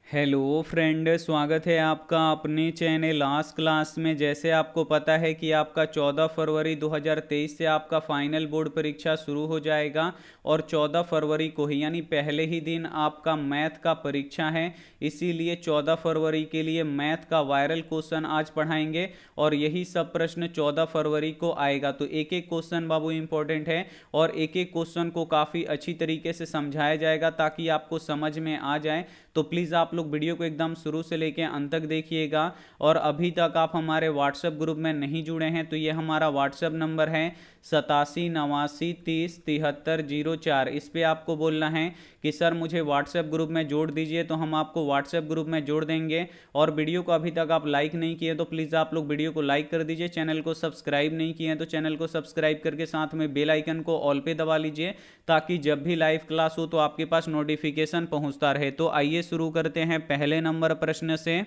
Hello friend, स्वागत है आपका अपने चैनल लास्ट क्लास में। जैसे आपको पता है कि आपका 14 फरवरी 2023 से आपका फाइनल बोर्ड परीक्षा शुरू हो जाएगा और 14 फरवरी को ही यानी पहले ही दिन आपका मैथ का परीक्षा है। इसीलिए 14 फरवरी के लिए मैथ का वायरल क्वेश्चन आज पढ़ाएंगे और यही सब प्रश्न 14 फरवरी को आएगा। तो एक एक क्वेश्चन बाबू इंपॉर्टेंट है और एक एक क्वेश्चन को काफ़ी अच्छी तरीके से समझाया जाएगा ताकि आपको समझ में आ जाए। तो प्लीज़ आप लोग वीडियो को एकदम शुरू से लेकर अंत तक देखिएगा। और अभी तक आप हमारे व्हाट्सएप ग्रुप में नहीं जुड़े हैं तो ये हमारा व्हाट्सएप नंबर है 8789307304। इस पर आपको बोलना है कि सर मुझे व्हाट्सएप ग्रुप में जोड़ दीजिए, तो हम आपको व्हाट्सएप ग्रुप में जोड़ देंगे। और वीडियो को अभी तक आप लाइक नहीं किए तो प्लीज़ आप लोग वीडियो को लाइक कर दीजिए। चैनल को सब्सक्राइब नहीं किए हैं तो चैनल को सब्सक्राइब करके साथ में बेल आइकन को ऑल पे दबा लीजिए ताकि जब भी लाइव क्लास हो तो आपके पास नोटिफिकेशन पहुंचता रहे। तो आइए शुरू करते हैं पहले नंबर प्रश्न से।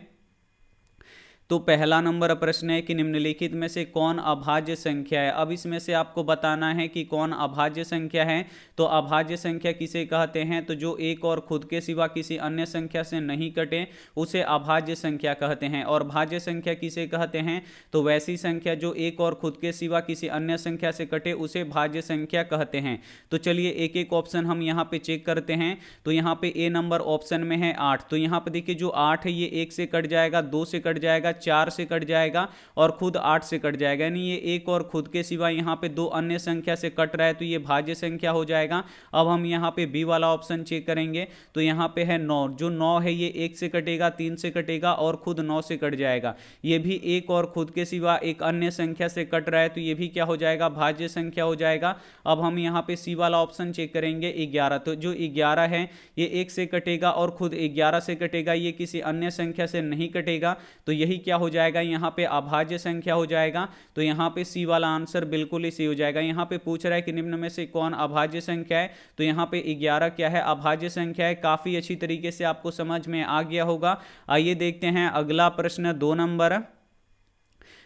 तो पहला नंबर प्रश्न है कि निम्नलिखित में से कौन अभाज्य संख्या है। अब इसमें से आपको बताना है कि कौन अभाज्य संख्या है। तो अभाज्य संख्या किसे कहते हैं? तो जो एक और खुद के सिवा किसी अन्य संख्या से नहीं कटे उसे अभाज्य संख्या कहते हैं। और भाज्य संख्या किसे कहते हैं? तो वैसी संख्या जो एक और खुद के सिवा किसी अन्य संख्या से कटे उसे भाज्य संख्या कहते हैं। तो चलिए एक एक ऑप्शन हम यहाँ पे चेक करते हैं। तो यहाँ पे ए नंबर ऑप्शन में है 8। तो यहाँ पे देखिए जो 8 है ये 1 से कट जाएगा, 2 से कट जाएगा, 4 से कट जाएगा और खुद 8 से कट जाएगा। यानी ये एक और खुद के सिवा यहाँ पे दो अन्य संख्या से कट रहा है तो ये भाज्य संख्या हो जाएगा। अब हम यहाँ पे बी वाला ऑप्शन चेक करेंगे। तो यहाँ पे है 9। जो 9 है ये 1 से कटेगा, 3 से कटेगा और खुद 9 से कट जाएगा। ये भी एक और खुद के सिवा एक अन्य संख्या से कट रहा है तो ये भी क्या हो जाएगा? भाज्य संख्या हो जाएगा। अब हम यहाँ पे सी वाला ऑप्शन चेक करेंगे 11। तो जो 11 है ये 1 से कटेगा और खुद 11 से कटेगा, ये किसी अन्य संख्या से नहीं कटेगा तो यही क्या हो जाएगा? यहाँ पे अभाज्य संख्या हो जाएगा। तो यहाँ पे सी वाला आंसर बिल्कुल ही सही हो जाएगा। यहाँ पे पूछ रहा है कि निम्न में से कौन अभाज्य संख्या है। तो यहाँ पे 11 क्या है? अभाज्य संख्या है। काफी अच्छी तरीके से आपको समझ में आ गया होगा। आइए देखते हैं अगला प्रश्न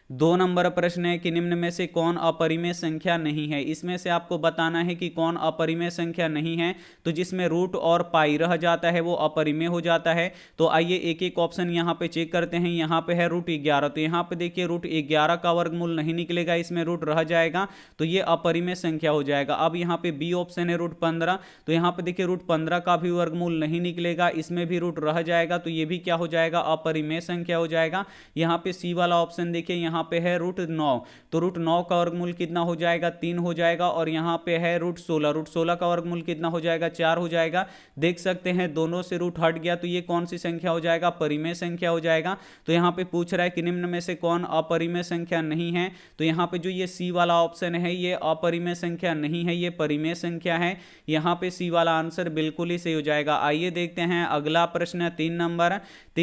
2 नंबर प्रश्न है कि निम्न में से कौन अपरिमेय संख्या नहीं है। इसमें से आपको बताना है कि कौन अपरिमेय संख्या नहीं है। तो जिसमें रूट और पाई रह जाता है वो अपरिमेय हो जाता है। तो आइए एक एक ऑप्शन यहाँ पे चेक करते हैं। यहाँ पे है रूट 11। तो यहाँ पे देखिए रूट 11 का वर्गमूल नहीं निकलेगा, इसमें रूट रह जाएगा तो ये अपरिमेय संख्या हो जाएगा। अब यहाँ पे बी ऑप्शन है रूट 15। तो यहाँ पे देखिए रूट 15 का भी वर्गमूल नहीं निकलेगा, इसमें भी रूट रह जाएगा तो ये भी क्या हो जाएगा? अपरिमेय संख्या हो जाएगा। यहाँ पे सी वाला ऑप्शन देखिए, यहाँ पे है रूट 9। तो रूट 9 का वर्गमूल कितना हो जाएगा? 3 हो जाएगा। और यहाँ पे है रूट 16। रूट 16 का वर्गमूल कितना हो जाएगा? 4 हो जाएगा। देख सकते हैं दोनों से रूट हट गया तो ये कौन सी संख्या हो जाएगा? परिमेय संख्या हो जाएगा। तो यहाँ पे पूछ रहा है कि निम्न में से कौन अपरिमेय संख्या नहीं है। तो यहाँ पे जो ये सी वाला ऑप्शन है ये अपरिमेय संख्या नहीं है, ये परिमेय संख्या है। यहाँ पे सी वाला आंसर बिल्कुल ही सही हो जाएगा। आइए देखते हैं अगला प्रश्न 3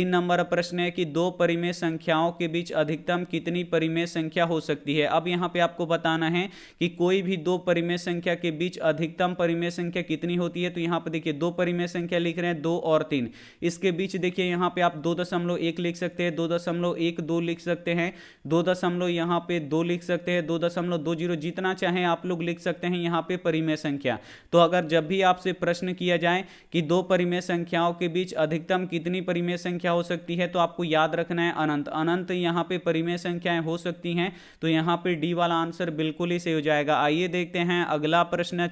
नंबर प्रश्न है कि दो परिमेय संख्याओं के बीच अधिकतम कितनी परिमेय संख्या हो सकती है। अब यहाँ पे आपको बताना है कि कोई भी दो परिमेय संख्या के बीच अधिकतम परिमेय संख्या कितनी होती है। तो यहाँ पे देखिए दो परिमेय संख्या लिख रहे हैं 2 और 3। इसके बीच देखिए यहाँ पे आप 2.1 लिख सकते हैं, 2.12 लिख सकते हैं, 2 यहाँ पे 2 लिख सकते हैं, 2.20, जितना चाहे आप लोग लिख सकते हैं यहाँ पे परिमेय संख्या। तो अगर जब भी आपसे प्रश्न किया जाए कि दो परिमेय संख्याओं के बीच अधिकतम कितनी परिमेय संख्या हो सकती है तो आपको याद रखना है अनंत। अनंत यहाँ पे परिमेय संख्याएं हो सकती हैं। तो यहाँ पे डी वाला आंसर बिल्कुल ही सही हो जाएगा। आइए देखते हैं अगला प्रश्न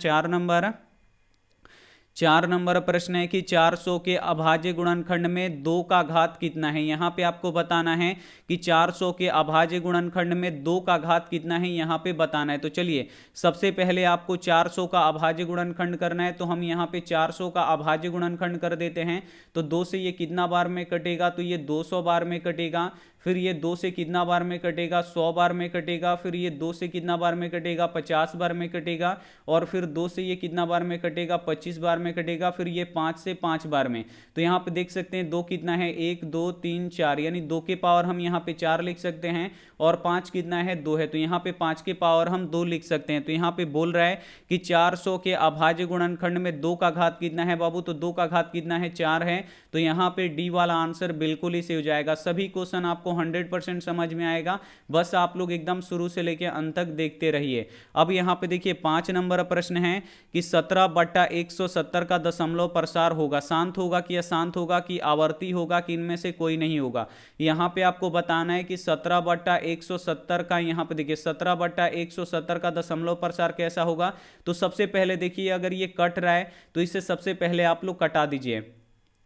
4 नंबर प्रश्न है कि 400 के अभाज्य गुणनखंड में 2 का घात कितना है। यहाँ पे आपको बताना है कि 400 के अभाज्य गुणनखंड में 2 का घात कितना है, यहाँ पे बताना है। तो चलिए सबसे पहले आपको 400 का अभाज्य गुणनखंड करना है। तो हम यहाँ पे 400 का अभाज्य गुणनखंड कर देते हैं। तो 2 से ये कितना बार में कटेगा? तो ये 200 बार में कटेगा। फिर ये 2 से कितना बार में कटेगा? 100 बार में कटेगा। फिर ये 2 से कितना बार में कटेगा? 50 बार में कटेगा। और फिर 2 से ये कितना बार में कटेगा? 25 बार में कटेगा। फिर ये 5 से 5 बार में। तो यहाँ पे देख सकते हैं 2 कितना है? 1 2 3 4, यानी 2 के पावर हम यहाँ पे 4 लिख सकते हैं। और 5 कितना है? 2 है। तो यहाँ पे 5 के पावर हम 2 लिख सकते हैं। तो यहाँ पे बोल रहा है कि 400 के अभाज्य गुणनखंड में 2 का घात कितना है बाबू? तो 2 का घात कितना है? 4 है। तो यहाँ पे डी वाला आंसर बिल्कुल ही सही हो जाएगा। सभी क्वेश्चन आपको 100% समझ में आएगा, बस आप लोग एकदम शुरू से लेकर अंत तक देखते रहिए। अब यहाँ पे देखिए 5 नंबर प्रश्न है कि 17/170 170 का दशमलव प्रसार होगा, शांत होगा कि अशांत होगा कि आवर्ती होगा कि इनमें से कोई नहीं होगा। यहाँ पे आपको बताना है कि 17/170 का, यहाँ पे देखिए 17/170 का दशमलव प्रसार कैसा होगा। तो सबसे पहले देखिए अगर ये कट रहा है तो इसे सबसे पहले आप लोग कटा दीजिए।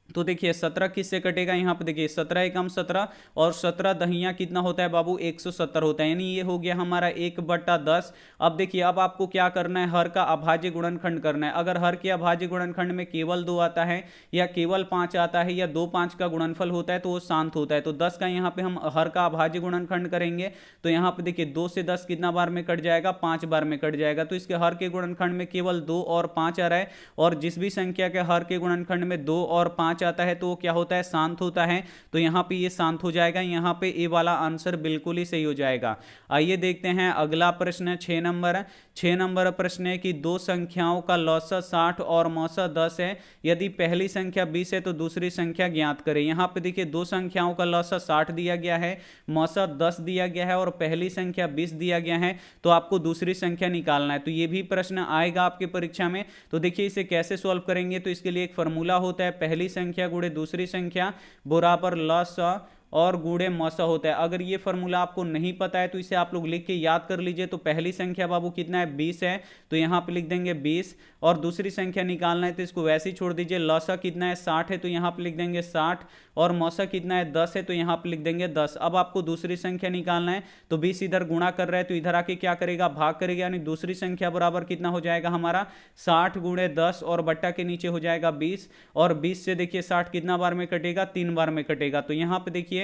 तो देखिए 17 किससे कटेगा, यहाँ पे देखिए 17 एकम 17 और 17 दहिया कितना होता है बाबू 170 होता है, यानी ये हो गया हमारा 1/10। अब देखिए अब आपको क्या करना है, हर का अभाज्य गुणनखंड करना है। अगर हर के अभाज्य गुणनखंड में केवल 2 आता है या केवल 5 आता है या 2 5 का गुणनफल होता है तो वो शांत होता है। तो 10 का यहाँ पे हम हर का अभाज्य गुणनखंड करेंगे तो यहाँ पे देखिए 2 से 10 कितना बार में कट जाएगा, 5 बार में कट जाएगा। तो इसके हर के गुणनखंड में केवल 2 और 5 आ रहा है, और जिस भी संख्या के हर के गुणनखंड में 2 और 5 आता है तो वो क्या होता है, शांत होता है। तो यहां पे ये शांत हो जाएगा, यहां पे ए वाला आंसर बिल्कुल ही सही हो जाएगा। आइए देखते हैं अगला प्रश्न 6 नंबर। 6 नंबर प्रश्न है कि दो संख्याओं का लौसा 60 और मौसा 10 है, यदि पहली संख्या 20 है तो दूसरी संख्या ज्ञात करें। यहां पे देखिए दो संख्याओं का लौसा 60 दिया गया है, मौसा 10 दिया गया है और पहली संख्या 20 दिया गया है, तो आपको दूसरी संख्या निकालना है। तो ये भी प्रश्न आएगा आपके परीक्षा में। तो देखिए इसे कैसे सॉल्व करेंगे, तो इसके लिए एक फॉर्मूला होता है, पहली संख्या गुणे दूसरी संख्या बराबर लौसा और गुणे मौसा होता है। अगर ये फॉर्मूला आपको नहीं पता है तो इसे आप लोग लिख के याद कर लीजिए। तो पहली संख्या बाबू कितना है, 20 है, तो यहाँ पे लिख देंगे 20, और दूसरी संख्या निकालना है तो इसको वैसे ही छोड़ दीजिए। लौसा कितना है, 60 है, तो यहाँ पे लिख देंगे 60, और मौसा कितना है, 10 है, तो यहाँ पे लिख देंगे 10। अब आपको दूसरी संख्या निकालना है, तो 20 इधर गुणा कर रहा है तो इधर आके क्या करेगा, भाग करेगा, यानी दूसरी संख्या बराबर कितना हो जाएगा हमारा 60 गुणे 10 और बट्टा के नीचे हो जाएगा 20, और 20 से देखिए 60 कितना बार में कटेगा, 3 बार में कटेगा। तो यहाँ पे देखिए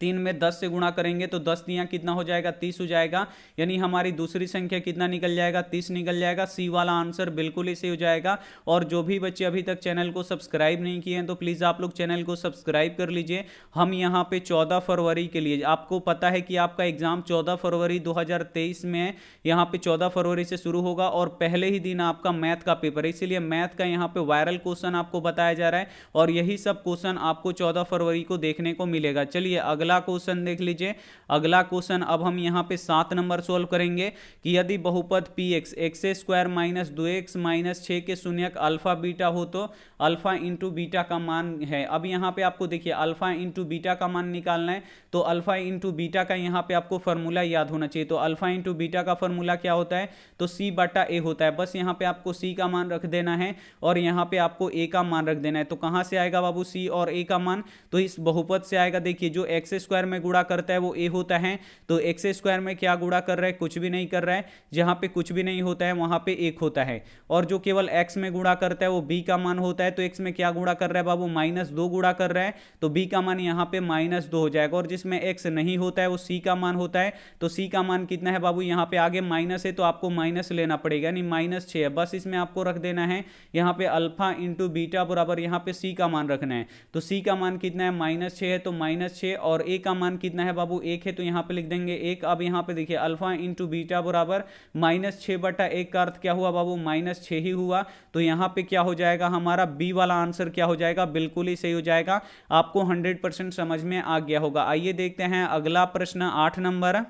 3 में 10 से गुणा करेंगे तो 10 दिया कितना हो जाएगा, 30 हो जाएगा, यानी हमारी दूसरी संख्या कितना निकल जाएगा, 30 निकल जाएगा। सी वाला आंसर बिल्कुल ही सही हो जाएगा। और जो भी बच्चे अभी तक चैनल को सब्सक्राइब नहीं किए हैं तो प्लीज़ आप लोग चैनल को सब्सक्राइब कर लीजिए। हम यहाँ पे 14 फरवरी के लिए, आपको पता है कि आपका एग्जाम 14 फरवरी 2023 में यहाँ पे 14 फरवरी से शुरू होगा, और पहले ही दिन आपका मैथ का पेपर है, इसीलिए मैथ का यहाँ पे वायरल क्वेश्चन आपको बताया जा रहा है, और यही सब क्वेश्चन आपको 14 फरवरी को देखने को मिलेगा। चलिए अगला क्वेश्चन देख लीजिए। अगला क्वेश्चन अब हम यहां पे 7 नंबर सोल्व करेंगे कि यदि बहुपद px x² minus 2x minus 6 के शून्यक अल्फा बीटा हो तो अल्फा इंटू बीटा का मान है। अब यहां पे आपको देखिए अल्फा इंटू बीटा का मान निकालना है, तो अल्फा इंटू बीटा का यहां पे आपको फॉर्मूला याद होना चाहिए। तो अल्फा इंटू बीटा का फॉर्मूला क्या होता है, तो c बटा a होता है। बस यहां पे आपको c का मान रख देना है और यहां पे आपको a का मान रख देना है। तो कहां से आएगा बाबू c और a का मान, तो इस बहुपद से आएगा। देखिए जो x² में गुणा करता है वो a होता है, तो x² में क्या गुणा कर रहा है, कुछ भी नहीं कर रहा है। जहां पे कुछ भी नहीं होता है वहां पे 1 होता है, और जो केवल x में गुणा करता है वो b का मान होता है। तो x में क्या गुणा कर रहा है बाबू, -2 गुणा कर रहा है, तो b का मान यहाँ पे -2 हो जाएगा। और जिसमें x नहीं होता है वो c का मान होता है, तो c का मान कितना है बाबू, यहाँ पे आगे माइनस है तो आपको माइनस लेना पड़ेगा, यानी -6 है। बस इसमें आपको रख देना है यहाँ पे अल्फा इंटू बीटा बराबर यहाँ पे c का मान रखना है। तो c का मान कितना है, -6 है, तो -6, और a का मान कितना है बाबू, 1 है, तो यहाँ पे लिख देंगे 1। अब यहाँ पे देखिए अल्फा इंटू बीटा बराबर -6 बटा 1 का अर्थ क्या हुआ बाबू, -6 ही हुआ। तो यहाँ पे क्या हो जाएगा हमारा बी वाला आंसर क्या हो जाएगा, बिल्कुल ही सही हो जाएगा। आपको 100% समझ में आ गया होगा। आइए देखते हैं अगला प्रश्न 8 नंबर।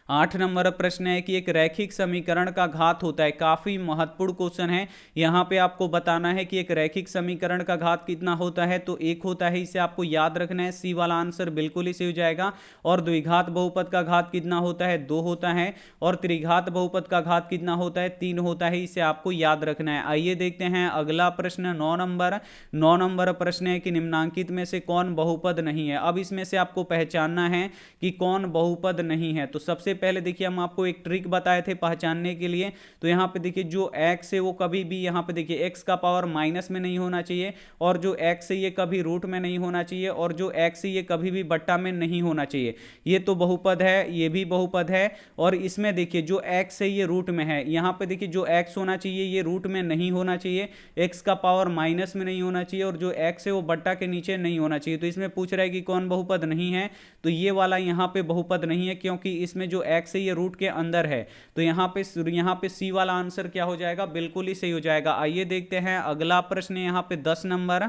8 नंबर प्रश्न है कि एक रैखिक समीकरण का घात होता है। काफी महत्वपूर्ण क्वेश्चन है। यहाँ पे आपको बताना है कि एक रैखिक समीकरण का घात कितना होता है, तो 1 होता है, इसे आपको याद रखना है। सी वाला आंसर बिल्कुल ही सही हो जाएगा। और द्विघात बहुपद का घात कितना होता है, 2 होता है, और त्रिघात बहुपद का घात कितना होता है, 3 होता है, इसे आपको याद रखना है। आइए देखते हैं अगला प्रश्न 9 नंबर। 9 नंबर प्रश्न है कि निम्नांकित में से कौन बहुपद नहीं है। अब इसमें से आपको पहचानना है कि कौन बहुपद नहीं है। तो सबसे पहले देखिए हम आपको एक ट्रिक बताए थे पहचानने के लिए। तो यहाँ पे देखिए जो x है वो कभी भी यहाँ पे देखिए x का पावर माइनस में नहीं होना चाहिए, और जो x है ये कभी रूट में नहीं होना चाहिए, और जो x है ये कभी भी बट्टा में नहीं होना चाहिए। ये तो बहुपद है, ये भी बहुपद है। और इसमें देखिए जो x है ये रूट में है, यहाँ पे देखिए जो x होना चाहिए ये रूट में नहीं होना चाहिए, x का पावर माइनस में नहीं होना चाहिए, और जो x है वो बट्टा के नीचे नहीं होना चाहिए। तो इसमें पूछ रहा है कि कौन बहुपद नहीं है, तो ये वाला यहाँ पे बहुपद नहीं है, क्योंकि इसमें जो x है ये रूट के अंदर है। तो यहाँ पे सी वाला आंसर क्या हो जाएगा, बिल्कुल ही सही हो जाएगा। आइए देखते हैं अगला प्रश्न यहाँ पे 10 नंबर।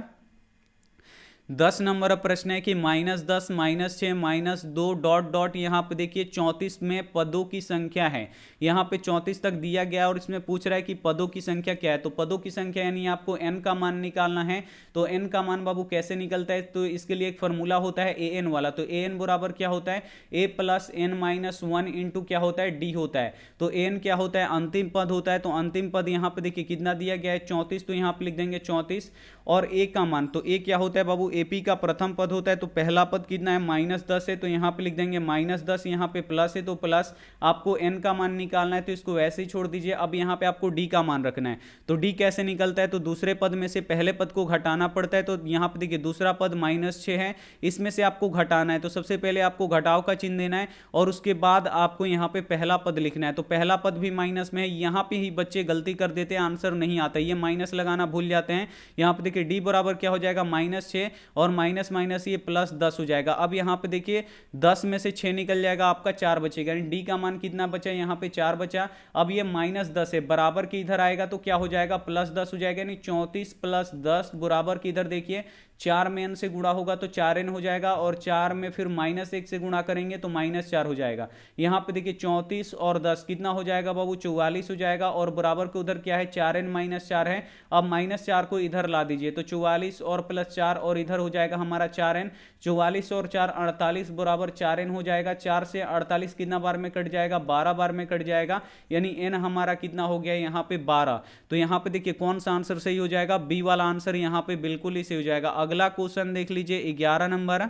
10 नंबर प्रश्न है कि -10 -6 -2 डॉट डॉट यहाँ पे देखिए 34 में पदों की संख्या है। यहाँ पे 34 तक दिया गया और इसमें पूछ रहा है कि पदों की संख्या क्या है। तो पदों की संख्या यानी आपको n का मान निकालना है। तो n का मान बाबू कैसे निकलता है, तो इसके लिए एक फॉर्मूला होता है an वाला। तो an बराबर क्या होता है, a plus n minus 1 into क्या होता है, d होता है। तो an क्या होता है, अंतिम पद होता है। तो अंतिम पद यहाँ पे देखिए कितना दिया गया है 34, तो यहाँ पे लिख देंगे 34। और a का मान, तो a क्या होता है बाबू, ap का प्रथम पद होता है। तो पहला पद कितना है, -10 है। तो यहाँ पे लिख देंगे -10, यहाँ पे प्लस है तो प्लस। आपको n का मान निकालना है तो इसको वैसे ही छोड़ दीजिए। अब यहाँ पे आपको d का मान रखना है। तो d कैसे निकलता है, तो दूसरे पद में से पहले पद को घटाना पड़ता है। तो यहाँ पे देखिए दूसरा पद -6 है, इसमें से आपको घटाना है। तो सबसे पहले आपको घटाव का चिन्ह देना है और उसके बाद आपको यहाँ पे पहला पद लिखना है। तो पहला पद भी माइनस में है। यहाँ पे ही बच्चे गलती कर देते हैं, आंसर नहीं आता, ये माइनस लगाना भूल जाते हैं। यहाँ पे देखिए d बराबर क्या हो जाएगा, -6 और माइनस माइनस ये +10 हो जाएगा। अब यहाँ पे देखिए 10 में से 6 निकल जाएगा, आपका 4 बचेगा। यानी d का मान कितना बचा, यहाँ पे 4 बचा। अब ये -10 है, बराबर के इधर आएगा तो क्या हो जाएगा, +10 हो जाएगा। यानी 34 + 10 बराबर के इधर देखिए 4 में n से गुणा होगा तो 4n हो जाएगा, और 4 में फिर -1 से गुणा करेंगे तो -4 हो जाएगा। यहाँ पे देखिए 34 और 10 कितना हो जाएगा बाबू, 44 हो जाएगा। और बराबर के उधर क्या है, 4n - 4 है। अब -4 को इधर ला दीजिए तो 44 और +4 और इधर हो जाएगा हमारा 4n। 44 और 4 48 बराबर 4n हो जाएगा। 4 से 48 कितना बार में कट जाएगा, 12 बार में कट जाएगा। यानी n हमारा कितना हो गया यहाँ पे 12। तो यहाँ पे देखिए कौन सा आंसर सही हो जाएगा, बी वाला आंसर यहाँ पे बिल्कुल ही सही हो जाएगा। अगला क्वेश्चन देख लीजिए 11 नंबर।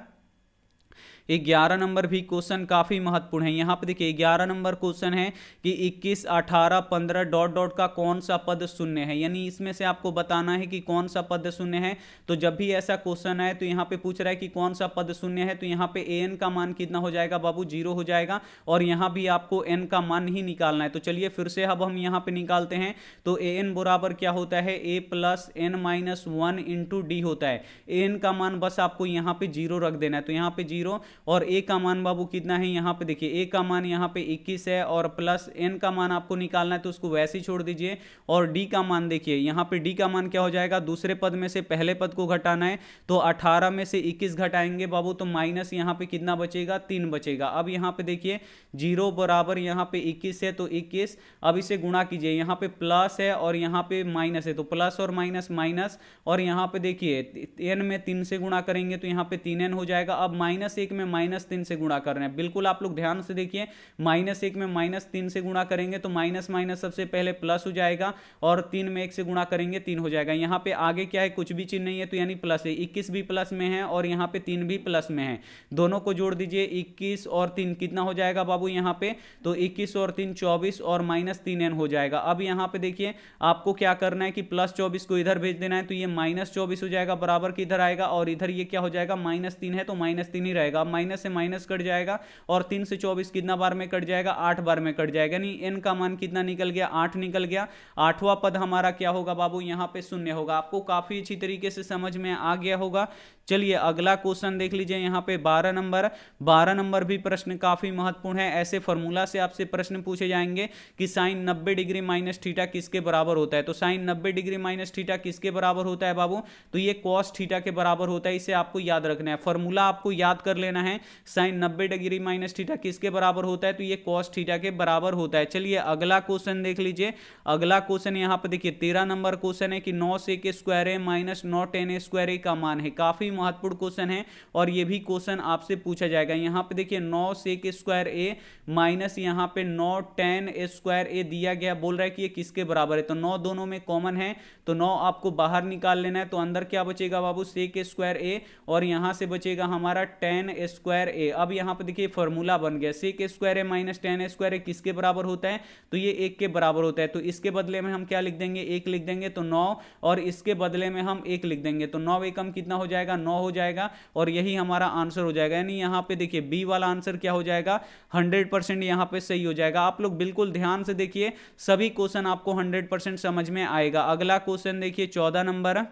11 नंबर भी क्वेश्चन काफी महत्वपूर्ण है। यहाँ पे देखिए 11 नंबर क्वेश्चन है कि 21 18 15 डॉट डॉट का कौन सा पद शून्य है। यानी इसमें से आपको बताना है कि कौन सा पद शून्य है। तो जब भी ऐसा क्वेश्चन आए तो यहाँ पे पूछ रहा है कि कौन सा पद शून्य है, तो यहाँ पे an का मान कितना हो जाएगा बाबू, 0 हो जाएगा। और यहाँ भी आपको n का मान ही निकालना है। तो चलिए फिर से अब हम यहाँ पे निकालते हैं। तो an बराबर क्या होता है, a plus n minus 1 into D होता है। an का मान बस आपको यहाँ पे 0 रख देना है। तो यहाँ पे 0 और a का मान बाबू कितना है, यहाँ पे देखिए a का मान यहाँ पे 21 है और प्लस n का मान आपको निकालना है तो उसको वैसे ही छोड़ दीजिए। और d का मान देखिए, यहाँ पे d का मान क्या हो जाएगा, दूसरे पद में से पहले पद को घटाना है। तो 18 में से 21 घटाएंगे बाबू तो माइनस यहाँ पे कितना बचेगा, 3 बचेगा। अब यहाँ पे देखिए 0 बराबर यहाँ पे 21 है तो 21। अब इसे गुणा कीजिए, यहाँ पे प्लस है और यहाँ पे माइनस है तो प्लस और माइनस माइनस। और यहाँ पे देखिए n में 3 से गुणा करेंगे तो यहाँ पे 3n हो जाएगा। अब -1 में -3 से गुणा कर रहे हैं, बिल्कुल आप लोग ध्यान से देखिए। -1 में -3 से गुणा करेंगे तो माइनस माइनस सबसे पहले प्लस हो जाएगा और 3 में 1 से गुणा करेंगे 3 हो जाएगा। यहाँ पे आगे क्या है, कुछ भी चिन्ह नहीं है तो यानी प्लस है। 21 भी प्लस में है और यहाँ पे 3 भी प्लस में है, दोनों को जोड़ दीजिए। 21 और 3 कितना हो जाएगा बाबू यहाँ पे, तो 21 और 3 24 और -3n हो जाएगा। अब यहाँ पे देखिए आपको क्या करना है कि +24 को इधर भेज देना है तो ये -24 हो जाएगा, बराबर की इधर आएगा। और इधर ये क्या हो जाएगा, -3 है तो -3 ही रहेगा। अब माइनस से माइनस कट जाएगा और 3 से 24 कितना बार में कट जाएगा, 8 बार में कट जाएगा। यानी n का मान कितना निकल गया, 8 निकल गया। 8वां पद हमारा क्या होगा बाबू, यहाँ पे 0 होगा। आपको काफी अच्छी तरीके से समझ में आ गया होगा। चलिए अगला क्वेश्चन देख लीजिए, यहाँ पे 12 नंबर। 12 नंबर भी प्रश्न काफी महत्वपूर्ण है। ऐसे फॉर्मूला से आपसे प्रश्न पूछे जाएंगे कि साइन 90 डिग्री माइनस थीटा किसके बराबर होता है। तो साइन 90 डिग्री माइनस थीटा किसके बराबर होता है बाबू, तो ये कॉस थीटा के बराबर होता है। इसे आपको याद रखना है, फॉर्मूला आपको याद कर लेना है। साइन 90 डिग्री माइनस थीटा किसके बराबर होता है, तो ये कॉस थीटा के बराबर होता है। चलिए अगला क्वेश्चन देख लीजिए। अगला क्वेश्चन यहाँ पे देखिए 13 नंबर क्वेश्चन है कि 9 sec square A minus 9 tan a square A का मान है। काफी महत्वपूर्ण क्वेश्चन है और ये भी क्वेश्चन आपसे पूछा जाएगा। यहाँ पे देखिए 9 sec स्क्वायर ए माइनस यहाँ पे 9 tan a स्क्वायर ए दिया गया, बोल रहा है कि ये किसके बराबर है। तो 9 दोनों में कॉमन है तो 9 आपको बाहर निकाल लेना है। तो अंदर क्या बचेगा बाबू, sec स्क्वायर ए और यहाँ से बचेगा हमारा tan a स्क्वायर ए। अब यहाँ पे देखिए फॉर्मूला बन गया, sec square A minus tan a square A किसके बराबर होता है, तो ये 1 के बराबर होता है। तो इसके बदले में हम क्या लिख देंगे, 1 लिख देंगे तो 9, और इसके बदले में हम 1 लिख देंगे तो 9 एकम कितना हो जाएगा, 9 हो जाएगा। और यही हमारा आंसर हो जाएगा। यानी यहाँ पे देखिए बी वाला आंसर क्या हो जाएगा, 100% यहाँ पे सही हो जाएगा। आप लोग बिल्कुल ध्यान से देखिए, सभी क्वेश्चन आपको 100% समझ में आएगा। अगला क्वेश्चन देखिए 14 नंबर।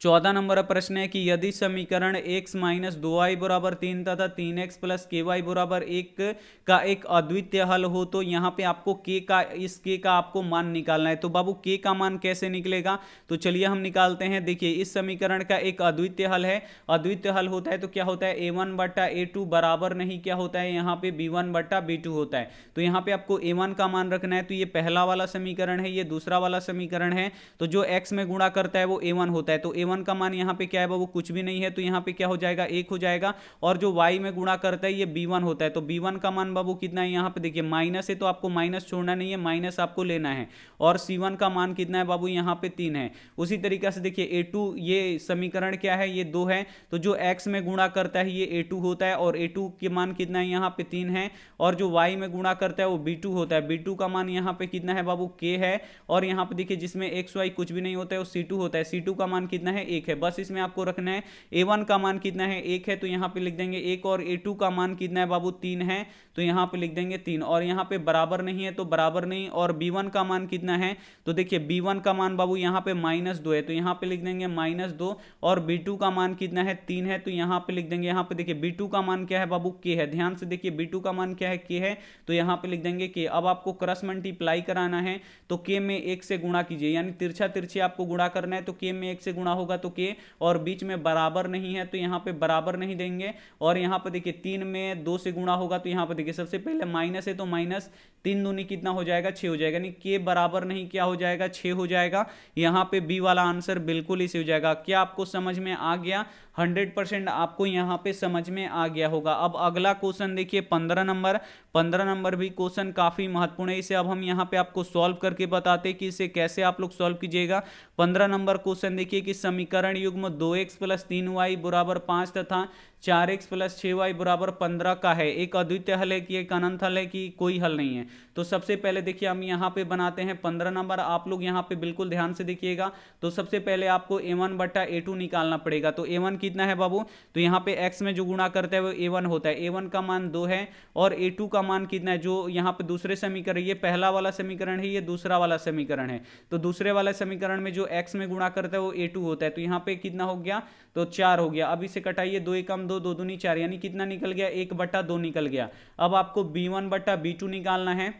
14 नंबर प्रश्न है कि यदि समीकरण x माइनस 2y बराबर 3 तथा 3x प्लस के वाई बराबर 1 का एक अद्वितीय हल हो तो यहाँ पे आपको इस k का आपको मान निकालना है। तो बाबू k का मान कैसे निकलेगा, तो चलिए हम निकालते हैं। देखिए इस समीकरण का एक अद्वितीय हल है, अद्वितीय हल होता है तो क्या होता है a1 बट्टा a2 बराबर नहीं क्या होता है यहाँ पे b1 बट्टा b2 होता है। तो यहाँ पे आपको a1 का मान रखना है, तो ये पहला वाला समीकरण है, ये दूसरा वाला समीकरण है। तो जो x में गुणा करता है वो a1 होता है, तो a1 का मान यहाँ पे क्या है बाबू, कुछ भी नहीं है, तो यहाँ पे क्या हो जाएगा 1 हो जाएगा। और जो y में गुणा करता है ये b1 होता है, तो b1 का मान बाबू कितना है, यहाँ पे देखिए माइनस है तो आपको माइनस छोड़ना नहीं है, माइनस आपको लेना है। और c1 का मान कितना है बाबू, यहाँ पे 3 है। उसी तरीके से देखिए a2, ये समीकरण क्या है, ये 2 है, तो जो x में गुणा करता है ये a2 होता है, और a2 के मान कितना है, यहाँ पे 3 है। और जो y में गुणा करता है वो b2 होता है, b2 का मान यहाँ पे कितना है बाबू, k है। और यहाँ पे देखिए जिसमें x y कुछ भी नहीं होता है वो c2 होता है, c2 का मान कितना है, 1 है। बस इसमें आपको रखना है a1 का मान कितना है, 1 है, तो यहाँ पे लिख देंगे 1। और a2 का मान कितना है बाबू, 3 है, तो यहाँ पे लिख देंगे 3। और यहाँ पे बराबर नहीं है तो बराबर नहीं। और b1 का मान कितना है, तो देखिए b1 का मान बाबू यहाँ पे -2 है, तो यहाँ पे लिख देंगे -2। और b2 का मान कितना है, 3 है, तो यहाँ पे लिख देंगे, यहाँ पे देखिए b2 का मान क्या है बाबू, k है। ध्यान से देखिए b2 का मान क्या है, k है, तो यहाँ पे लिख देंगे k। अब आपको क्रॉस मल्टीप्लाई कराना है तो k में 1 से गुणा कीजिए, यानी तिरछा तिरछी आपको गुणा करना है, तो k में 1 से गुणा होगा तो k, और बीच में बराबर नहीं है तो यहाँ पे बराबर नहीं देंगे। और यहाँ पे देखिए 3 में 2 से गुणा होगा, तो यहाँ पे देखिए सबसे पहले माइनस है तो माइनस 3 दूनी कितना हो जाएगा, 6 हो जाएगा, यानी k बराबर नहीं क्या हो जाएगा, 6 हो जाएगा। यहाँ पे बी वाला आंसर बिल्कुल इसी हो जाएगा। क्या आपको समझ में आ गया, 100% आपको यहाँ पे समझ में आ गया होगा। अब अगला क्वेश्चन देखिए 15 नंबर भी क्वेश्चन काफी महत्वपूर्ण है, इसे अब हम यहाँ पे आपको सॉल्व करके बताते हैं कि इसे कैसे आप लोग सॉल्व कीजिएगा। 15 नंबर क्वेश्चन देखिए कि समीकरण युग्म 2x प्लस 3y बराबर 5 तथा 4x प्लस 6y बराबर 15 का है, एक अद्वितीय हल है कि एक अनंत हल है कि कोई हल नहीं है। तो सबसे पहले देखिए हम यहाँ पे बनाते हैं 15 नंबर, आप लोग यहाँ पे बिल्कुल ध्यान से देखिएगा। तो सबसे पहले आपको a1 बट्टा a2 निकालना पड़ेगा। तो a1 कितना है बाबू, तो यहाँ पे x में जो गुणा करता है वो a1 होता है, a1 का मान 2 है। और a2 का मान कितना है, जो यहाँ पे दूसरे समीकरण, ये पहला वाला समीकरण है, ये दूसरा वाला समीकरण है। तो दूसरे वाला समीकरण में जो x में गुणा करता है वो a2 होता है, तो यहाँ पे कितना हो गया, तो 4 हो गया। अब इसे कटाइए, 2 एकम 2, 2 दूनी 4, यानी कितना निकल गया, 1/2 निकल गया। अब आपको b1 बट्टा b2 निकालना है।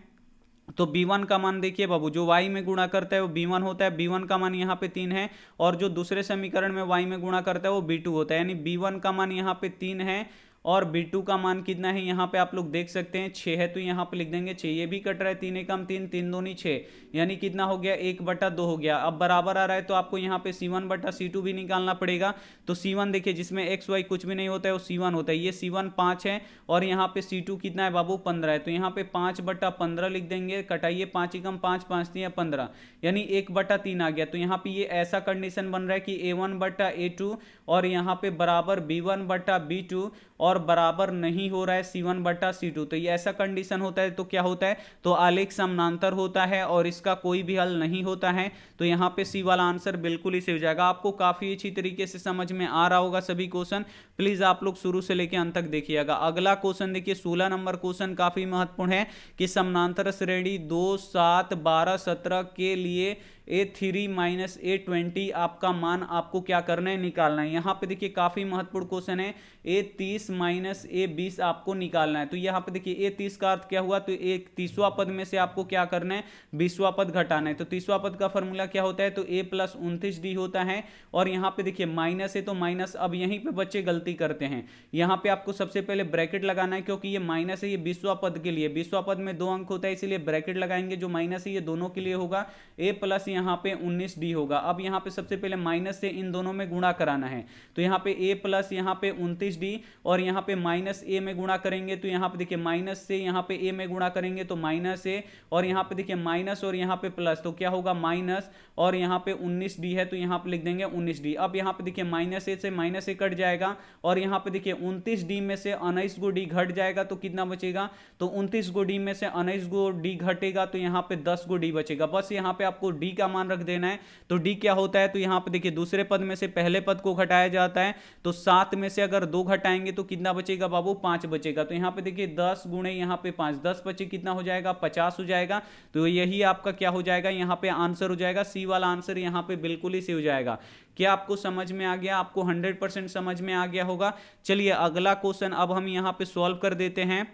तो b1 का मान देखिए बाबू, जो y में गुणा करता है वो b1 होता है, b1 का मान यहाँ पे 3 है। और जो दूसरे समीकरण में y में गुणा करता है वो b2 होता है, यानी b1 का मान यहाँ पे 3 है। और b2 का मान कितना है, यहाँ पे आप लोग देख सकते हैं 6 है, तो यहाँ पे लिख देंगे 6। ये भी कट रहा है, 3 एकम 3, 3 दूनी 6, यानी कितना हो गया, 1/2 हो गया। अब बराबर आ रहा है तो आपको यहाँ पे c1 बट्टा c2 भी निकालना पड़ेगा। तो c1 देखिए जिसमें x y कुछ भी नहीं होता है वो c1 होता है, ये c1 5 है। और यहाँ पे c2 कितना है बाबू, 15 है, तो यहाँ पे 5/15 लिख देंगे। कटाइए, 5 एकम 5, 5 3 15, यानी 1/3 आ गया। तो यहाँ पे ये ऐसा कंडीशन बन रहा है कि a1 बट्टा a2 और यहाँ पे बराबर b1 बट्टा b2 और बराबर नहीं हो रहा है c1 बट्टा c2। तो ये ऐसा कंडीशन होता है तो क्या होता है, तो आलेख समानांतर होता है और इसका कोई भी हल नहीं होता है। तो यहाँ पे सी वाला आंसर बिल्कुल ही सही हो जाएगा। आपको काफी अच्छी तरीके से समझ में आ रहा होगा सभी क्वेश्चन, प्लीज आप लोग शुरू से लेकर अंत तक देखिएगा। अगला क्वेश्चन देखिए 16 नंबर क्वेश्चन काफी महत्वपूर्ण है कि समानांतर श्रेणी 2, 7, 12, 17 के लिए a3 माइनस a20 आपका मान आपको क्या करना है, निकालना है। यहाँ पे देखिए काफी महत्वपूर्ण क्वेश्चन है, a30 माइनस a20 आपको निकालना है। तो यहाँ पे देखिए a30 का अर्थ क्या हुआ, तो एक 30वां पद में से आपको क्या करना है, 20वां पद घटाना है। तो 30वां पद का फॉर्मूला क्या होता है, तो a प्लस 29d होता है। और यहाँ पे देखिए माइनस है तो माइनस, अब यहीं पे बच्चे गलती करते हैं, यहाँ पे आपको सबसे पहले ब्रैकेट लगाना है, क्योंकि ये माइनस है, ये 20वां पद के लिए, 20वां पद में 2 अंक होता है, इसीलिए ब्रैकेट लगाएंगे। जो माइनस है ये दोनों के लिए होगा, a प्लस यहाँ पे 19d होगा। अब यहाँ पे सबसे पहले माइनस से इन दोनों में गुणा कराना है, तो यहाँ पे a प्लस यहाँ पे 29d और यहाँ पे माइनस a में गुणा करेंगे। तो यहाँ पे देखिए माइनस से यहाँ पे a में गुणा करेंगे तो माइनस a, और यहाँ पे देखिए माइनस और यहाँ पे प्लस, तो क्या होगा माइनस, और यहाँ पे 19d है तो यहाँ पे लिख देंगे 19d। अब यहाँ पे देखिए माइनस a से माइनस a कट जाएगा, और यहाँ पे देखिए 29d में से 19 को d घट जाएगा, तो कितना बचेगा, तो 29 को d में से 19 को d घटेगा, तो यहाँ पे 10 को d बचेगा। बस यहाँ पे आपको d का का मान रख देना है। तो डी क्या होता है, तो यहाँ पे देखिए दूसरे पद में से पहले पद को घटाया जाता है, तो 7 में से अगर 2 घटाएंगे तो कितना बचेगा बाबू, 5 बचेगा। तो यहाँ पे देखिए 10 गुणे यहाँ पे 5, 10 बचे कितना हो जाएगा, 50 हो जाएगा। तो यही आपका क्या हो जाएगा, यहाँ पे आंसर हो जाएगा, सी वाला आंसर यहाँ पे बिल्कुल ही सही हो जाएगा। क्या आपको समझ में आ गया, आपको 100% समझ में आ गया होगा। चलिए अगला क्वेश्चन अब हम यहाँ पे सॉल्व कर देते हैं।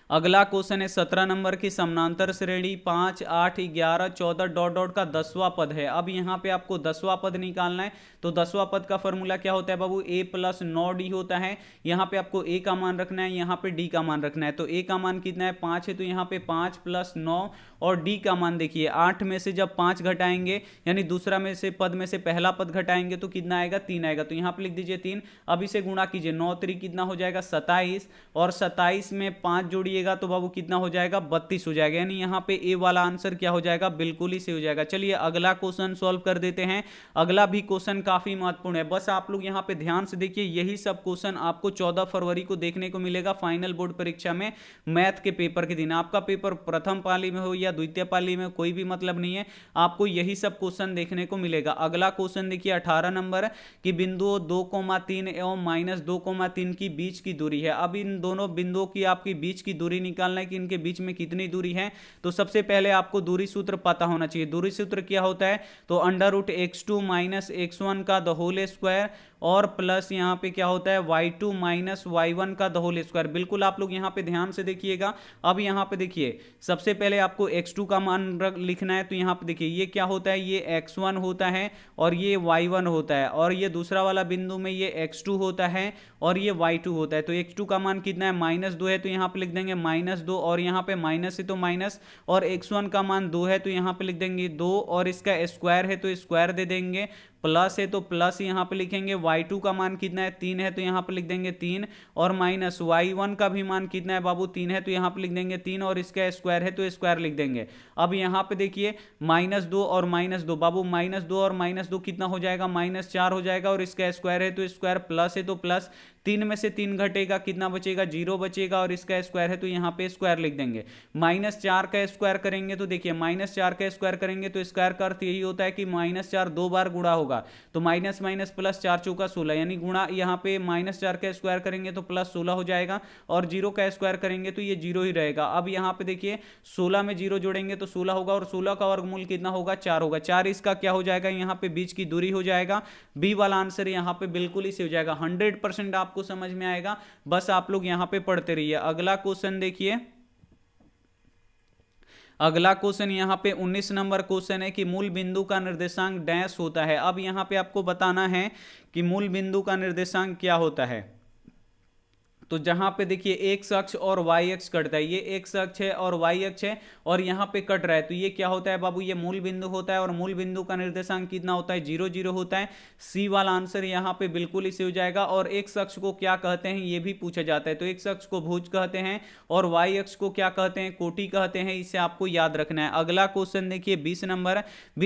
अगला क्वेश्चन है 17 नंबर की समानांतर श्रेणी 5, 8, 11, 14 डॉट डॉट का 10वां पद है। अब यहाँ पे आपको 10वां पद निकालना है। तो 10वां पद का फॉर्मूला क्या होता है बाबू, a प्लस 9d होता है। यहाँ पे आपको a का मान रखना है, यहाँ पे d का मान रखना है। तो a का मान कितना है, 5 है, तो यहाँ पे 5 प्लस 9, और d का मान देखिए 8 में से जब 5 घटाएंगे, यानी दूसरा में से पद में से पहला पद घटाएंगे तो कितना आएगा, 3 आएगा। तो यहाँ पे लिख दीजिए 3। अब इसे गुणा कीजिए, 9 3 कितना हो जाएगा, 27, और 27 में 5 जोड़िएगा तो बाबू कितना हो जाएगा, 32 हो जाएगा। यानी यहाँ पे ए वाला आंसर क्या हो जाएगा, बिल्कुल ही सही हो जाएगा। चलिए अगला क्वेश्चन सॉल्व कर देते हैं। अगला भी क्वेश्चन काफी महत्वपूर्ण है, बस आप लोग यहाँ पे ध्यान से देखिए। यही सब क्वेश्चन आपको 14 फरवरी को देखने को मिलेगा फाइनल बोर्ड परीक्षा में, मैथ के पेपर के दिन। आपका पेपर प्रथम पाली में हो या द्वितीय पाली में, कोई भी मतलब नहीं है, आपको यही सब क्वेश्चन देखने को मिलेगा। अगला क्वेश्चन देखिए 18 नंबर की बिंदुओं 2,3 एवं -2,3 की बीच की दूरी है। अब इन दोनों बिंदुओं की आपकी बीच की दूरी निकालना है कि इनके बीच में कितनी दूरी है। तो सबसे पहले आपको दूरी सूत्र पता होना चाहिए। दूरी सूत्र क्या होता है, तो √x2 - x1 का द होल स्क्वायर, और प्लस यहाँ पे क्या होता है y2 - y1 का द होल स्क्वायर। बिल्कुल आप लोग यहाँ पे ध्यान से देखिएगा। अब यहाँ पे देखिए सबसे पहले आपको x2 का मान लिखना है। तो यहाँ पे देखिए ये क्या होता है, ये x1 होता है और ये y1 होता है, और ये दूसरा वाला बिंदु में ये x2 होता है और ये y2 होता है। तो x2 का मान कितना है, -2 है, तो यहाँ पे लिख देंगे -2, और यहाँ पे माइनस है तो माइनस, और x1 का मान 2 है तो यहाँ पे लिख देंगे 2, और इसका स्क्वायर है तो स्क्वायर दे देंगे, प्लस है तो प्लस यहाँ पे लिखेंगे। y2 का मान कितना है, 3 है, तो यहाँ पे लिख देंगे 3, और माइनस y1 का भी मान कितना है बाबू, 3 है, तो यहाँ पे लिख देंगे 3, और इसका स्क्वायर है तो स्क्वायर लिख देंगे। अब यहाँ पे देखिए -2 और -2 बाबू, -2 और -2 कितना हो जाएगा, -4 हो जाएगा, और इसका स्क्वायर है तो स्क्वायर, प्लस है तो प्लस, 3 में से 3 घटेगा, कितना बचेगा, 0 बचेगा, और इसका स्क्वायर है तो यहाँ पे स्क्वायर लिख देंगे। -4 का स्क्वायर करेंगे तो देखिए -4 का स्क्वायर करेंगे तो स्क्वायर का अर्थ यही होता है कि -4 दो बार गुणा होगा, तो माइनस माइनस प्लस 4 चौका 16, यानी गुणा यहाँ पे -4 का स्क्वायर करेंगे तो प्लस 16 हो जाएगा, और 0 का स्क्वायर करेंगे तो ये 0 ही रहेगा। अब यहाँ पे देखिए 16 में 0 जोड़ेंगे तो 16 होगा, और 16 का वर्गमूल कितना होगा, 4 होगा। 4 इसका क्या हो जाएगा, यहाँ पे बीच की दूरी हो जाएगा। बी वाला आंसर यहाँ पे बिल्कुल ही सही हो जाएगा। 100% आपको समझ में आएगा, बस आप लोग यहाँ पे पढ़ते रहिए। अगला क्वेश्चन देखिए, अगला क्वेश्चन यहाँ पे 19 नंबर क्वेश्चन है कि मूल बिंदु का निर्देशांक डैश होता है। अब यहाँ पे आपको बताना है कि मूल बिंदु का निर्देशांक क्या होता है। तो जहां पे देखिए एक्स अक्ष और वाई अक्ष कटता है, ये एक्स अक्ष है और वाई अक्ष है, और यहाँ पे कट रहा है, तो ये क्या होता है बाबू, ये मूल बिंदु होता है, और मूल बिंदु का निर्देशांक कितना होता है, 0 0 होता है। सी वाला आंसर यहाँ पे बिल्कुल ही सही हो जाएगा। और एक्स अक्ष को क्या कहते हैं ये भी पूछा जाता है, तो एक्स अक्ष को भुज कहते हैं, और वाई अक्ष को क्या कहते हैं, कोटि कहते हैं। इसे आपको याद रखना है। अगला क्वेश्चन देखिए 20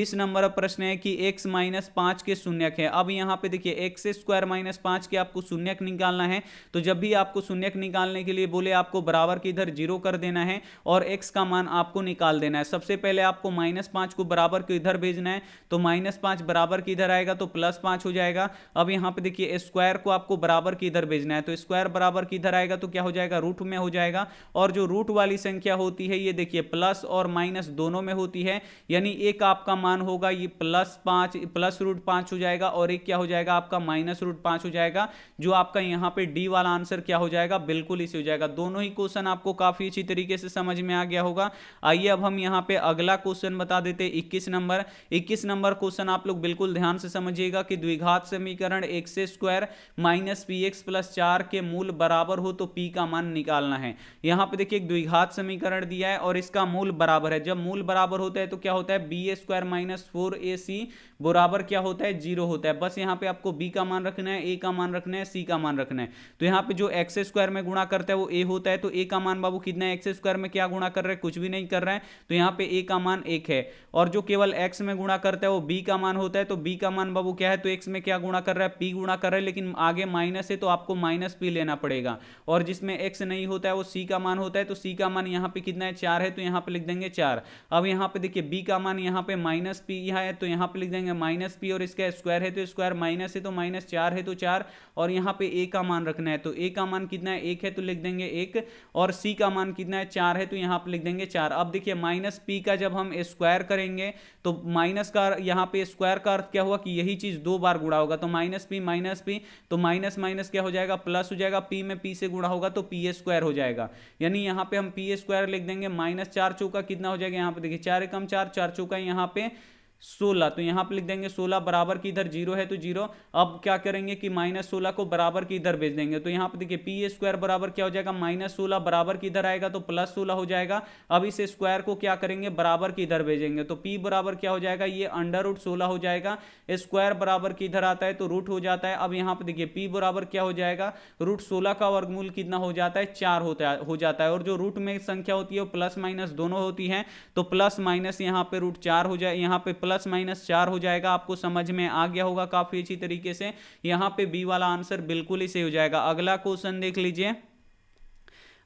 नंबर प्रश्न है कि x - 5 के शून्यक है। अब यहाँ पे देखिए x² - 5 के आपको शून्यक निकालना है। तो जब भी आपको शून्यक निकालने के लिए बोले, आपको बराबर के इधर 0 कर देना है और x का मान आपको निकाल देना है। सबसे पहले आपको -5 को बराबर के इधर भेजना है, तो -5 बराबर के इधर आएगा तो +5 हो जाएगा। अब यहाँ पे देखिए स्क्वायर को आपको बराबर के इधर भेजना है, तो स्क्वायर बराबर के इधर आएगा तो क्या हो जाएगा, रूट में हो जाएगा। और जो रूट वाली संख्या होती है ये देखिए प्लस और माइनस दोनों में होती है, यानी एक आपका मान होगा ये +5 +√5 हो जाएगा, और एक क्या हो जाएगा आपका -√5 हो जाएगा। जो आपका यहाँ पे डी वाला आंसर क्या हो जाएगा, बिल्कुल इसी हो जाएगा। दोनों ही क्वेश्चन आपको काफी अच्छी तरीके से समझ में आ गया होगा। आइए अब हम यहाँ पे अगला क्वेश्चन बता देते 21 नंबर क्वेश्चन आप लोग बिल्कुल ध्यान से समझिएगा कि द्विघात समीकरण x² - px + 4 के मूल बराबर हो तो p का मान निकालना है। यहाँ पे देखिए एक द्विघात समीकरण दिया है और इसका मूल बराबर है। जब मूल बराबर होता है तो क्या होता है, b² - 4ac बराबर क्या होता है, 0 होता है। बस यहाँ पे आपको b का मान रखना है, a का मान रखना है, c का मान रखना है। तो यहाँ पे जो एक्स स्क्वायर में गुणा करता है वो ए होता है। तो ए का मान बाबू कितना है, एक्स स्क्वायर में क्या गुणा कर रहा है, कुछ भी नहीं कर रहा है, तो यहाँ पे ए का मान 1 है। और जो केवल एक्स में गुणा करता है वो बी का मान होता है। तो बी का मान बाबू क्या है, तो एक्स में क्या गुणा कर रहा है, पी गुणा कर रहा है, लेकिन आगे माइनस है तो आपको माइनस पी लेना पड़ेगा। और जिसमें एक्स नहीं होता है वो सी का मान होता है। तो सी का मान यहाँ पे कितना है, 4 है, तो यहाँ पे लिख देंगे 4। अब यहाँ पे देखिए बी का मान यहाँ पे माइनस पी है, तो यहाँ पे लिख देंगे माइनस पी, और इसका स्क्वायर है तो स्क्वायर, माइनस है तो माइनस, 4 है तो 4, और यहाँ पे ए का मान रखना है। तो ए का मान कितना है, 1 है, तो लिख देंगे 1, और सी का मान कितना है, 4 है, तो यहाँ पे लिख देंगे 4। अब देखिए माइनस पी का जब हम स्क्वायर करेंगे तो माइनस का यहाँ पे स्क्वायर का अर्थ क्या हुआ कि यही चीज 2 बार गुणा होगा। तो माइनस पी, तो माइनस माइनस क्या हो जाएगा, प्लस हो जाएगा, पी में पी से गुणा होगा तो पी स्क्वायर हो जाएगा। यानी यहाँ पे हम पी स्क्वायर लिख देंगे, माइनस 4 चौका कितना हो जाएगा, यहाँ पे देखिए 4 एकम 4, 4 चौका यहाँ पे 16, तो यहाँ पे लिख देंगे 16, बराबर की इधर 0 है तो 0। अब क्या करेंगे कि माइनस 16 को बराबर की इधर भेज देंगे। तो यहाँ पे देखिए पी स्क्वायर बराबर क्या हो जाएगा, माइनस 16, बराबर की इधर आएगा तो प्लस 16 हो जाएगा। अब इस स्क्वायर को क्या करेंगे, बराबर की इधर भेजेंगे। तो पी बराबर क्या हो जाएगा, ये अंडर रूट 16 हो जाएगा। स्क्वायर बराबर की इधर आता है तो रूट हो जाता है। अब यहाँ पे देखिए पी बराबर क्या हो जाएगा, रूट 16 का वर्गमूल कितना हो जाता है, 4 हो जाता है। और जो रूट में संख्या होती है वो प्लस माइनस दोनों होती है, तो प्लस माइनस यहाँ पे रूट 4 हो जाए, यहाँ पे प्लस माइनस 4 हो जाएगा। आपको समझ में आ गया होगा काफी अच्छी तरीके से। यहाँ पे बी वाला आंसर बिल्कुल ही सही हो जाएगा। अगला क्वेश्चन देख लीजिए।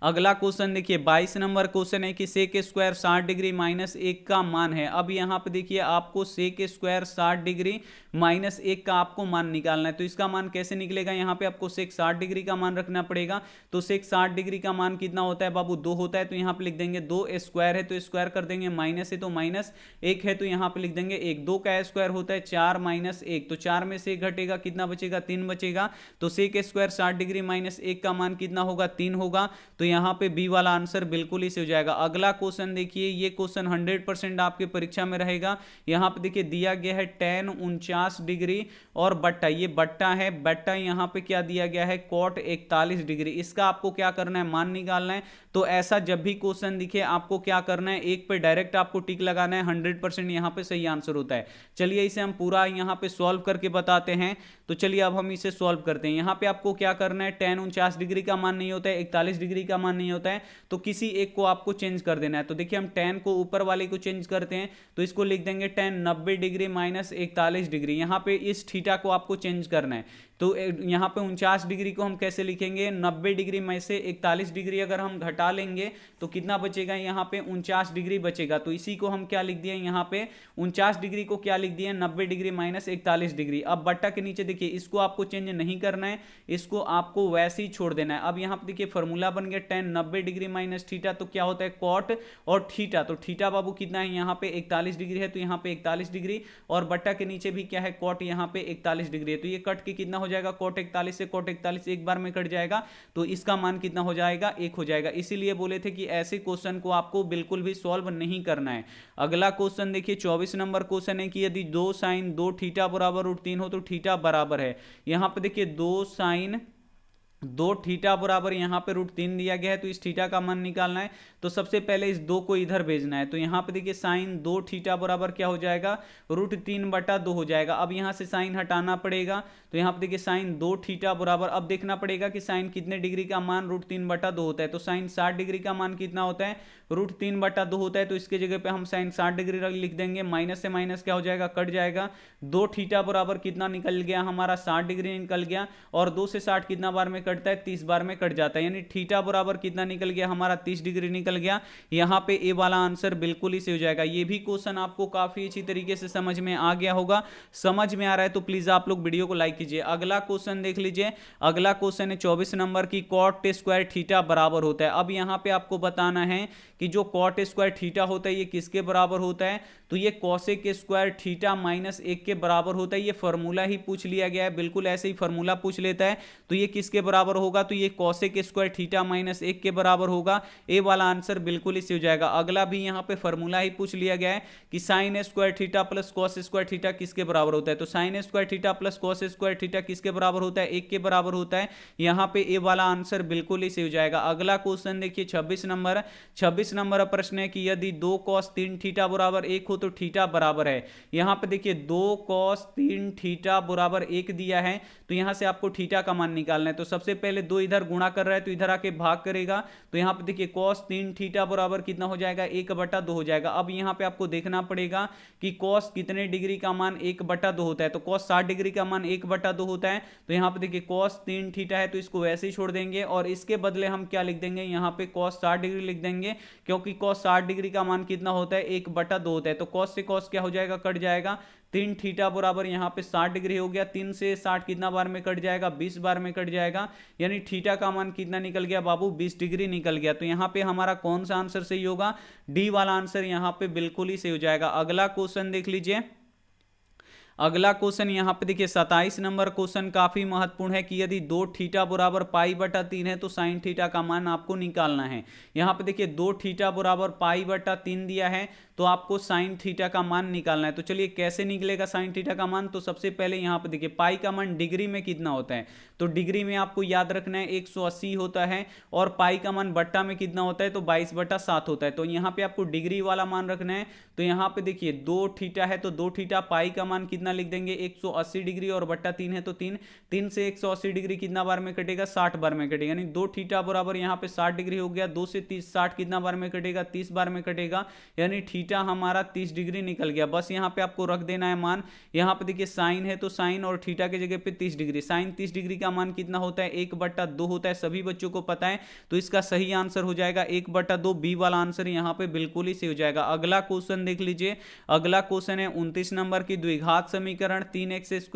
अगला क्वेश्चन देखिए 22 नंबर क्वेश्चन है कि सेक स्क्वायर 60 डिग्री माइनस 1 का मान है। अब यहाँ पे देखिए आपको सेक स्क्वायर 60 डिग्री माइनस 1 का आपको मान निकालना है। तो इसका मान कैसे निकलेगा, यहाँ पे आपको सेक 60 डिग्री का मान रखना पड़ेगा। तो सेक 60 डिग्री का मान कितना होता है बाबू, 2 होता है। तो यहाँ पे लिख देंगे 2, स्क्वायर है तो स्क्वायर कर देंगे, माइनस है तो माइनस, 1 है तो यहाँ पे लिख देंगे 1। 2 का स्क्वायर होता है 4 माइनस 1, तो 4 में से 1 घटेगा, कितना बचेगा, 3 बचेगा। तो सेक स्क्वायर 60 डिग्री माइनस 1 का मान कितना होगा, 3 होगा। तो यहाँ पे बी वाला आंसर बिल्कुल ही सही हो जाएगा। अगला क्वेश्चन देखिए, ये क्वेश्चन 100% आपके परीक्षा में रहेगा। यहाँ पे देखिए दिया गया है tan 49 डिग्री और बट्टा, ये बट्टा है, बट्टा यहाँ पे क्या दिया गया है, cot 41 डिग्री। इसका आपको क्या करना है, मान निकालना है। तो ऐसा जब भी क्वेश्चन दिखे आपको क्या करना है, एक पे डायरेक्ट आपको टिक लगाना है, 100% यहाँ पे सही आंसर होता है। चलिए इसे हम पूरा यहाँ पे सॉल्व करके बताते हैं। तो चलिए अब हम इसे सॉल्व करते हैं। यहाँ पे आपको क्या करना है, tan 49 डिग्री का मान नहीं होता है, 41 डिग्री का मान नहीं होता है, तो किसी एक को आपको चेंज कर देना है। तो देखिए हम tan को ऊपर वाले को चेंज करते हैं, तो इसको लिख देंगे tan 90 डिग्री माइनस 41 डिग्री। यहाँ पे इस थीटा को आपको चेंज करना है। तो यहाँ पे 49 डिग्री को हम कैसे लिखेंगे, 90 डिग्री में से 41 डिग्री अगर हम घटा लेंगे तो कितना बचेगा, यहाँ पे 49 डिग्री बचेगा। तो इसी को हम क्या लिख दिए, यहाँ पे 49 डिग्री को क्या लिख दिए, 90 डिग्री माइनस 41 डिग्री। अब बट्टा के नीचे देखिए इसको आपको चेंज नहीं करना है, इसको आपको वैसे ही छोड़ देना है। अब यहाँ पे देखिए फॉर्मूला बन गया tan 90 डिग्री माइनस थीटा, तो क्या होता है कॉट और थीटा। तो थीटा बाबू कितना है, यहाँ पे 41 डिग्री है, तो यहाँ पे 41 डिग्री, और बट्टा के नीचे भी क्या है कॉट, यहाँ पे 41 डिग्री है। तो ये कट के कितना हो जाएगा, कोट 41 से कोट 41 एक बार में कट जाएगा, तो इसका मान कितना हो जाएगा, 1 हो जाएगा। इसीलिए बोले थे कि ऐसे क्वेश्चन को आपको बिल्कुल भी सॉल्व नहीं करना है। अगला क्वेश्चन देखिए 24 नंबर क्वेश्चन है कि यदि 2 साइन 2 थीटा बराबर √3 हो तो थीटा बराबर है। यहाँ पे देखिए 2 साइन 2 थीटा बराबर यहाँ पे √3 दिया गया है, तो इस थीटा का मान निकालना है। तो सबसे पहले इस 2 को इधर भेजना है। तो यहाँ पे देखिए साइन 2 थीटा बराबर क्या हो जाएगा, √3/2 हो जाएगा। अब यहाँ से साइन हटाना पड़ेगा, तो यहाँ पे देखिए साइन 2 थीटा बराबर, अब देखना पड़ेगा कि साइन कितने डिग्री का मान √3/2 होता है। तो साइन 60 डिग्री का मान कितना होता है, √3/2 होता है। तो इसके जगह पे हम साइन 60 डिग्री लिख देंगे, माइनस से माइनस क्या हो जाएगा, कट जाएगा। 2 थीटा बराबर कितना निकल गया हमारा, 60 डिग्री निकल गया, और 2 से 60 कितना बार में कटता है, 30 बार में कट जाता है। यानी थीटा बराबर कितना निकल गया हमारा, 30 डिग्री निकल गया। यहाँ पे ए वाला आंसर बिल्कुल ही सही हो जाएगा। ये भी क्वेश्चन आपको काफी अच्छी तरीके से समझ में आ गया होगा। समझ में आ रहा है तो प्लीज आप लोग वीडियो को लाइक कीजिए। अगला क्वेश्चन देख लीजिए। अगला क्वेश्चन है 24 नंबर की कॉट स्क्वायर थीटा बराबर होता है। अब यहाँ पे आपको बताना है कि जो कॉट स्क्वायर थीटा होता है ये किसके बराबर होता है, तो ये कॉसेक स्क्वायर थीटा माइनस 1 के बराबर होता है। ये फॉर्मूला ही पूछ लिया गया है, बिल्कुल ऐसे ही फॉर्मूला पूछ लेता है। तो ये किसके बराबर होगा, तो ये कॉसेक स्क्वायर थीटा माइनस 1 के बराबर होगा। ए वाला आंसर बिल्कुल ही सही हो जाएगा। अगला भी यहाँ पे फॉर्मूला ही पूछ लिया गया है कि sine square theta plus cos square theta किसके बराबर होता है। तो sine square theta plus cos square theta किसके बराबर होता है, 1 के बराबर होता है। यहाँ पे ए वाला आंसर बिल्कुल ही सही हो जाएगा। अगला क्वेश्चन देखिए 26 नंबर प्रश्न है कि यदि 2 कॉस 3 थीटा बराबर 1 हो तो थीटा बराबर है। यहाँ पे देखिए 2 कॉस 3 थीटा बराबर 1 दिया है, तो यहाँ से आपको थीटा का मान निकालना है। तो सबसे सबसे पहले 2 इधर गुणा कर रहा है तो इधर आके भाग करेगा, तो यहाँ पे देखिए cos 3 थीटा बराबर कितना हो जाएगा 1/2 हो जाएगा। अब यहाँ पे आपको देखना पड़ेगा कि cos कितने डिग्री का मान 1/2 होता है, तो cos 60 डिग्री का मान 1/2 होता है। तो यहाँ पे देखिए cos 3 थीटा है तो इसको वैसे ही छोड़ देंगे और इसके बदले हम क्या लिख देंगे, यहाँ पे cos 60 डिग्री लिख देंगे, क्योंकि cos 60 डिग्री का मान कितना होता है 1/2 होता है। तो cos से cos क्या हो जाएगा, कट जाएगा। 3 थीटा बराबर यहाँ पे 60 डिग्री हो गया। 3 से 60 कितना बार में कट जाएगा, 20 बार में कट जाएगा, यानी थीटा का मान कितना निकल गया बाबू, 20 डिग्री निकल गया। तो यहाँ पे हमारा कौन सा आंसर सही होगा, डी वाला आंसर यहाँ पे बिल्कुल ही सही हो जाएगा। अगला क्वेश्चन देख लीजिए। अगला क्वेश्चन यहाँ पे देखिए 27 नंबर क्वेश्चन काफी महत्वपूर्ण है कि यदि 2 थीटा बराबर π/3 है तो साइन थीटा का मान आपको निकालना है। यहाँ पे देखिए 2 थीटा बराबर π/3 दिया है तो आपको साइन थीटा का मान निकालना है। तो चलिए कैसे निकलेगा साइन थीटा का मान, तो सबसे पहले यहाँ पे देखिए पाई का मान डिग्री में कितना होता है, तो डिग्री में आपको याद रखना है 180 होता है, और पाई का मान बट्टा में कितना होता है तो 22/7 होता है। तो यहाँ पे आपको डिग्री वाला मान रखना है। तो यहाँ पे देखिए 2 थीटा है तो 2 थीटा पाई का मान कितना लिख देंगे 180 डिग्री, और बट्टा 3 है तो 3 से 180 डिग्री कितना बार में कटेगा 60 बार में कटेगा, यानी 2 थीटा बराबर यहाँ पे 60 डिग्री हो गया। 2 से 30 60 कितना बार में कटेगा 30 बार में कटेगा, यानी थीटा हमारा 30 डिग्री निकल गया। बस यहाँ पे आपको रख देना है मान। यहाँ पे देखिए साइन है तो साइन और थीटा के जगह पे 30 डिग्री, साइन 30 डिग्री का मान कितना होता है 1/2 होता है, सभी बच्चों को पता है। तो इसका सही आंसर हो जाएगा 1/2, बी वाला आंसर यहाँ पे बिल्कुल ही सही हो जाएगा। अगला क्वेश्चन देख लीजिए। अगला क्वेश्चन है 29 नंबर की द्विघात समीकरण 3x²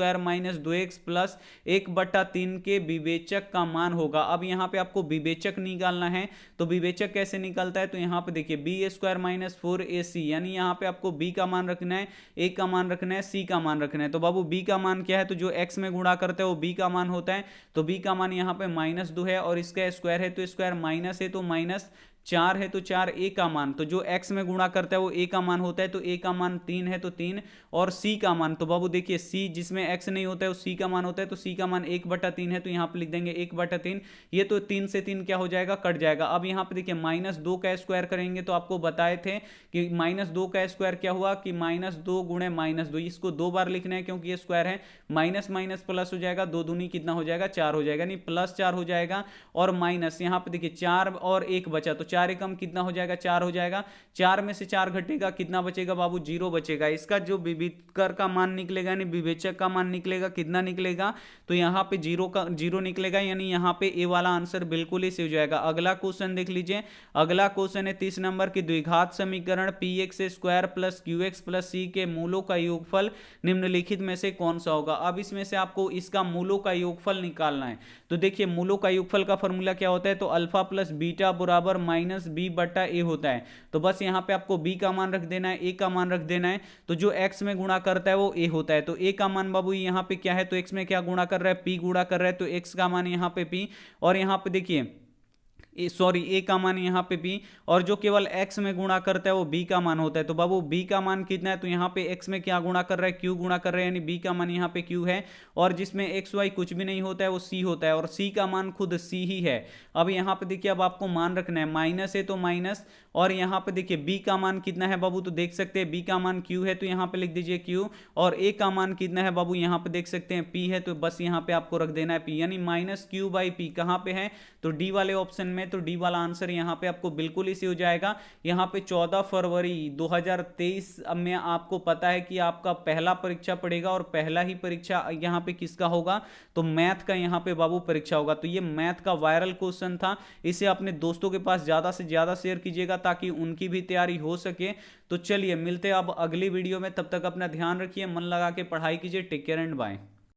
- 2x + 1/3 के विवेचक का मान होगा। अब यहाँ पे आपको विवेचक निकालना है, तो विवेचक कैसे निकलता है, तो यहाँ पे देखिए b² - 4ac, यानी यहाँ पे आपको b का मान रखना है, a का मान रखना है, c का मान रखना है। तो बाबू b का मान क्या है, तो जो x में गुणा करते हैं वो b का मान होता है। तो b का मान यहाँ पे -2 है, और इसका स्क्वायर है तो स्क्वायर माइनस है तो माइनस, 4 है तो 4 a का मान, तो जो x में गुणा करता है वो a का मान होता है। तो a का मान 3 है तो 3, और c का मान, तो बाबू देखिए c जिसमें x नहीं होता है वो c का मान होता है, तो c का मान 1/3 है, तो यहाँ पे लिख देंगे 1/3। ये तो 3 से 3 क्या हो जाएगा, कट जाएगा। अब यहाँ पे देखिए -2 का स्क्वायर करेंगे, तो आपको बताए थे कि -2 का स्क्वायर क्या हुआ कि -2 गुणे -2, इसको 2 बार लिखना है क्योंकि ये स्क्वायर है। माइनस माइनस प्लस हो जाएगा, 2 दूनी कितना हो जाएगा 4 हो जाएगा, नहीं +4 हो जाएगा, और माइनस यहाँ पे देखिए 4 और 1 बचा, तो 4 एकम कितना हो जाएगा 4 हो जाएगा। 4 में से 4 घटेगा, कितना बचेगा बाबू 0 बचेगा। इसका जो विवेचक का मान निकलेगा, यानी विवेचक का मान निकलेगा, कितना निकलेगा, तो यहाँ पे 0 निकलेगा, यानी यहाँ पे ए वाला आंसर बिल्कुल ही सही हो जाएगा। अगला क्वेश्चन देख लीजिए। अगला क्वेश्चन है 30 नंबर की द्विघात समीकरण px² + qx + c के मूलों का योगफल निम्नलिखित में से कौन सा होगा। अब इसमें से आपको इसका मूलों का योगफल निकालना है। तो देखिए मूलों का योगफल का फॉर्मूला क्या होता है, तो अल्फा + बीटा बराबर -b/a होता है। तो बस यहाँ पे आपको b का मान रख देना है, a का मान रख देना है। तो जो x में गुणा करता है वो a होता है, तो a का मान बाबू यहाँ पे क्या है, तो x में क्या गुणा कर रहा है, p गुणा कर रहा है, तो x का मान यहाँ पे p, और यहाँ पे देखिए ए का मान यहाँ पे b, और जो केवल x में गुणा करता है वो b का मान होता है। तो बाबू b का मान कितना है, तो यहाँ पे x में क्या गुणा कर रहा है, q गुणा कर रहा है, यानी b का मान यहाँ पे q है, और जिसमें x y कुछ भी नहीं होता है वो c होता है, और c का मान खुद c ही है। अब यहाँ पे देखिए अब आपको मान रखना है, माइनस है तो माइनस, और यहाँ पे देखिए b का मान कितना है बाबू, तो देख सकते हैं b का मान q है, तो यहाँ पे लिख दीजिए q, और a का मान कितना है बाबू, यहाँ पे देख सकते हैं p है, तो बस यहाँ पे आपको रख देना है p, यानी -q/p कहाँ पे है, तो डी वाले ऑप्शन में। तो डी वाला आंसर यहाँ पे आपको बिल्कुल इसी हो जाएगा। यहाँ पे 14 फरवरी 2023 में आपको पता है कि आपका पहला परीक्षा पड़ेगा, और पहला ही परीक्षा यहाँ पे किसका होगा, तो मैथ का यहाँ पे बाबू परीक्षा होगा। तो ये मैथ का वायरल क्वेश्चन था, इसे अपने दोस्तों के पास ज्यादा से ज्यादा शेयर कीजिएगा ताकि उनकी भी तैयारी हो सके। तो चलिए मिलते हैं अब अगली वीडियो में, तब तक अपना ध्यान रखिए, मन लगा के पढ़ाई कीजिए। Take care and bye.